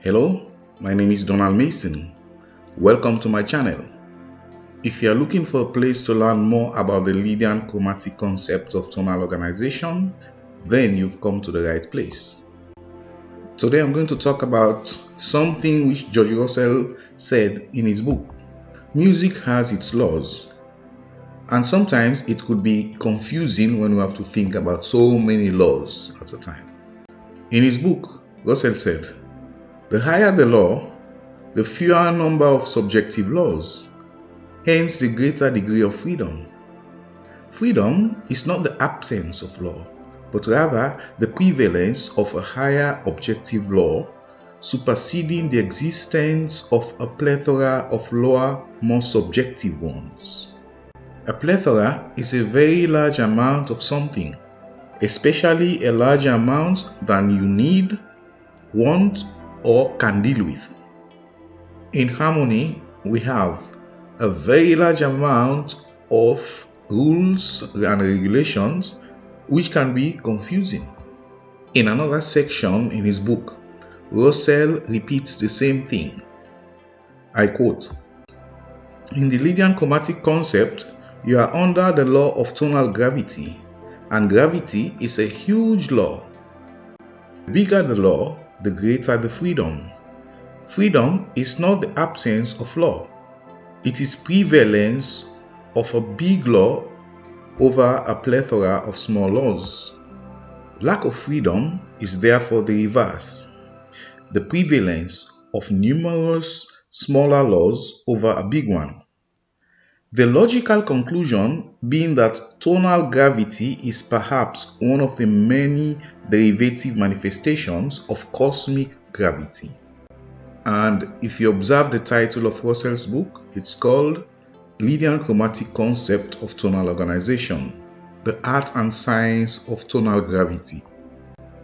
Hello, my name is Donald Mason. Welcome to my channel. If you are looking for a place to learn more about the Lydian chromatic concept of tonal organization, then you've come to the right place. Today I'm going to talk about something which George Russell said in his book. Music has its laws, and sometimes it could be confusing when we have to think about so many laws at a time. In his book, Russell said, "The higher the law, the fewer number of subjective laws, hence the greater degree of freedom. Freedom is not the absence of law, but rather the prevalence of a higher objective law superseding the existence of a plethora of lower, more subjective ones. A plethora is a very large amount of something, especially a larger amount than you need, want, or can deal with. In harmony, we have a very large amount of rules and regulations which can be confusing." In another section in his book, Russell repeats the same thing. I quote, "In the Lydian chromatic concept, you are under the law of tonal gravity, and gravity is a huge law. The bigger the law, the greater the freedom. Freedom is not the absence of law. It is prevalence of a big law over a plethora of small laws. Lack of freedom is therefore the reverse, the prevalence of numerous smaller laws over a big one. The logical conclusion being that tonal gravity is perhaps one of the many derivative manifestations of cosmic gravity." And if you observe the title of Russell's book, it's called Lydian Chromatic Concept of Tonal Organization, the Art and Science of Tonal Gravity.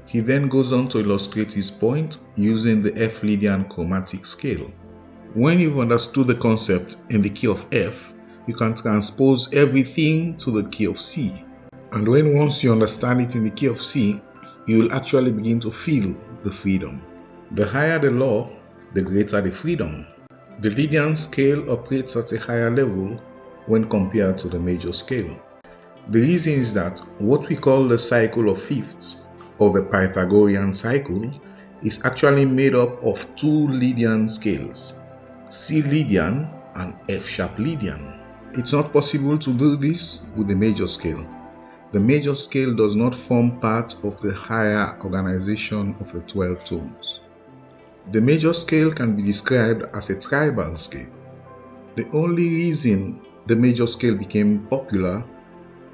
He then goes on to illustrate his point using the F Lydian chromatic scale. When you've understood the concept in the key of F, you can transpose everything to the key of C. And once you understand it in the key of C, you will actually begin to feel the freedom. The higher the law, the greater the freedom. The Lydian scale operates at a higher level when compared to the major scale. The reason is that what we call the cycle of fifths, or the Pythagorean cycle, is actually made up of two Lydian scales, C Lydian and F sharp Lydian. It's not possible to do this with the major scale. The major scale does not form part of the higher organization of the 12 tones. The major scale can be described as a tribal scale. The only reason the major scale became popular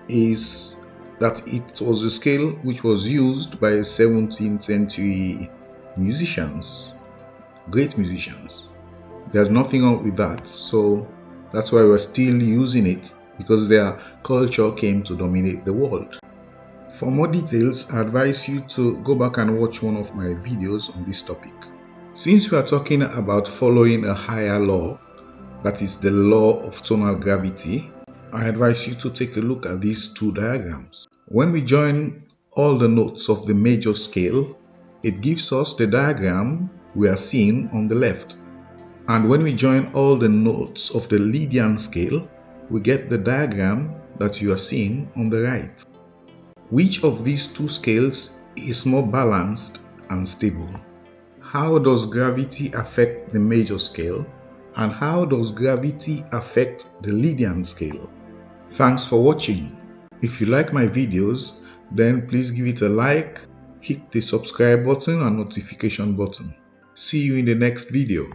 is that it was a scale which was used by 17th century musicians, great musicians. There's nothing wrong with that, so that's why we're still using it, because their culture came to dominate the world. For more details, I advise you to go back and watch one of my videos on this topic. Since we are talking about following a higher law, that is the law of tonal gravity, I advise you to take a look at these two diagrams. When we join all the notes of the major scale, it gives us the diagram we are seeing on the left. And when we join all the notes of the Lydian scale, we get the diagram that you are seeing on the right. Which of these two scales is more balanced and stable? How does gravity affect the major scale? And how does gravity affect the Lydian scale? Thanks for watching. If you like my videos, then please give it a like, hit the subscribe button and notification button. See you in the next video.